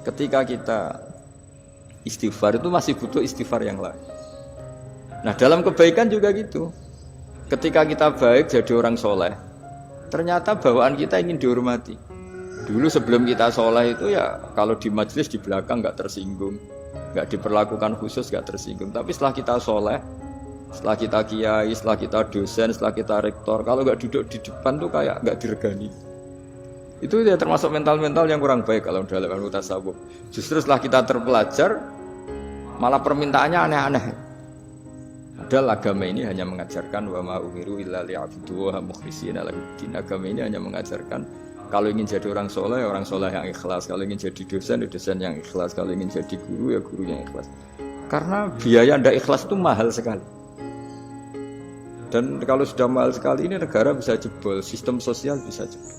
Ketika kita istighfar itu masih butuh istighfar yang lain. Nah dalam kebaikan juga gitu. Ketika kita baik jadi orang soleh, ternyata bawaan kita ingin dihormati. Dulu sebelum kita soleh itu ya kalau di majelis di belakang nggak tersinggung, nggak diperlakukan khusus, nggak tersinggung. Tapi setelah kita soleh, setelah kita kiai, setelah kita dosen, setelah kita rektor, kalau nggak duduk di depan tuh kayak nggak diregani. Itu ya termasuk mental-mental yang kurang baik kalau dalam ilmu tasawuf. Justru setelah kita terpelajar, malah permintaannya aneh-aneh. Padahal agama ini hanya mengajarkan wa ma umiru illa liya'buduha mukhlishina lahuddin. Agama ini hanya mengajarkan kalau ingin jadi orang soleh yang ikhlas. Kalau ingin jadi dosen, ya dosen yang ikhlas. Kalau ingin jadi guru, ya guru yang ikhlas. Karena biaya ndak ikhlas itu mahal sekali. Dan kalau sudah mahal sekali ini negara bisa jebol, sistem sosial bisa jebol.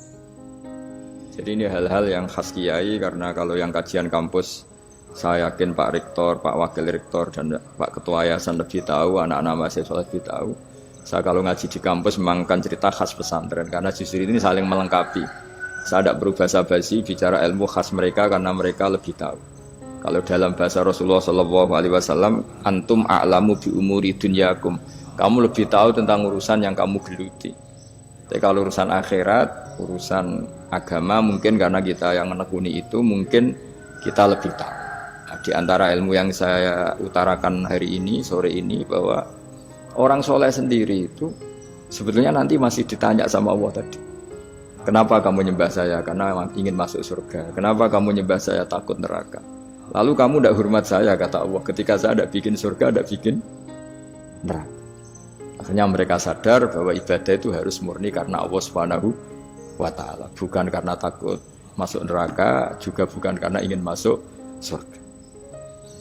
Jadi ini hal-hal yang khas kiai, karena kalau yang kajian kampus saya yakin Pak Rektor, Pak Wakil Rektor dan Pak Ketua Yayasan lebih tahu, anak-anak mahasiswa lebih tahu. Saya kalau ngaji di kampus memang kan cerita khas pesantren, karena justru ini saling melengkapi. Saya tidak berbahasa basi bicara ilmu khas mereka karena mereka lebih tahu. Kalau dalam bahasa Rasulullah SAW, antum a'lamu bi umuri dunyakum. Kamu lebih tahu tentang urusan yang kamu geluti. Tapi kalau urusan akhirat, urusan agama mungkin karena kita yang menekuni itu mungkin kita lebih tahu. Nah, di antara ilmu yang saya utarakan hari ini, sore ini, bahwa orang soleh sendiri itu sebetulnya nanti masih ditanya sama Allah tadi. Kenapa kamu nyembah saya? Karena ingin masuk surga. Kenapa kamu nyembah saya? Takut neraka. Lalu kamu tidak hormat saya, kata Allah. Ketika saya tidak bikin surga, tidak bikin neraka. Akhirnya mereka sadar bahwa ibadah itu harus murni karena Allah Subhanahu wa ta'ala, bukan karena takut masuk neraka, juga bukan karena ingin masuk surga.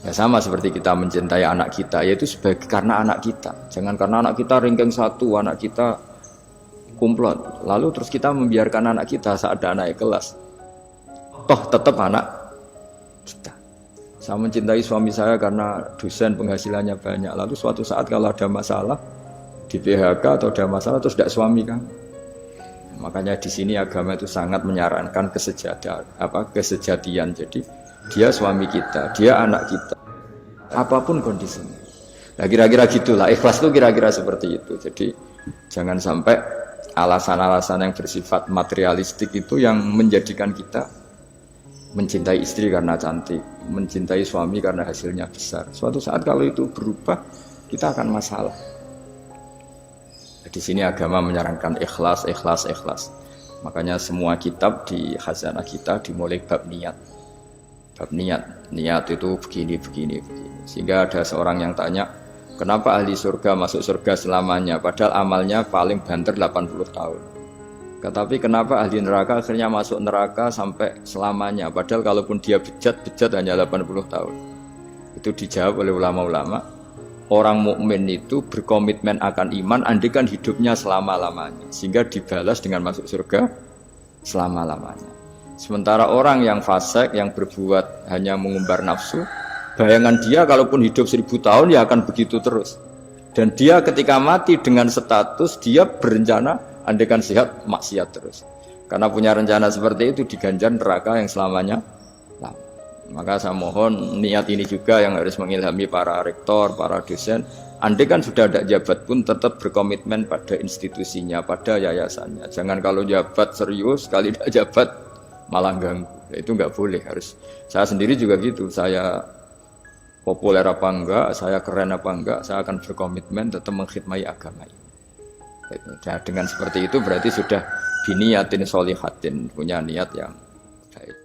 Ya sama seperti kita mencintai anak kita, yaitu sebagai karena anak kita. Jangan karena anak kita ringkeng satu, anak kita kumplot, lalu terus kita membiarkan anak kita saat ada anak kelas. Toh tetap anak kita. Saya mencintai suami saya karena dosen penghasilannya banyak, lalu suatu saat kalau ada masalah di PHK atau ada masalah terus tidak suami kan. Makanya di sini agama itu sangat menyarankan kesejatian. Jadi dia suami kita, dia anak kita, apapun kondisinya. Nah kira-kira gitulah, ikhlas itu kira-kira seperti itu. Jadi jangan sampai alasan-alasan yang bersifat materialistik itu yang menjadikan kita mencintai istri karena cantik, mencintai suami karena hasilnya besar. Suatu saat kalau itu berubah, kita akan masalah. Di sini agama menyarankan ikhlas. Makanya semua kitab di khazanah kita dimulai bab niat. Bab niat itu begini. Sehingga ada seorang yang tanya, kenapa ahli surga masuk surga selamanya? Padahal amalnya paling banter 80 tahun. Tetapi kenapa ahli neraka akhirnya masuk neraka sampai selamanya? Padahal kalaupun dia bejat hanya 80 tahun. Itu dijawab oleh ulama-ulama. Orang mukmin itu berkomitmen akan iman andikan hidupnya selama-lamanya, sehingga dibalas dengan masuk surga selama-lamanya. Sementara orang yang fasik, yang berbuat hanya mengumbar nafsu, bayangan dia kalaupun hidup 1000 tahun ya akan begitu terus. Dan dia ketika mati dengan status dia berencana andikan sehat maksiat terus. Karena punya rencana seperti itu diganjar neraka yang selamanya lama. Maka saya mohon niat ini juga yang harus mengilhami para rektor, para dosen. Andai kan sudah ada jabat pun tetap berkomitmen pada institusinya, pada yayasannya. Jangan kalau jabat serius, kali tidak jabat malah ganggu. Itu nggak boleh. Harus. Saya sendiri juga gitu. Saya populer apa enggak, saya keren apa enggak, saya akan berkomitmen tetap mengkhidmati agama ini. Nah, dengan seperti itu berarti sudah biniyatin sholihatin, punya niat yang baik.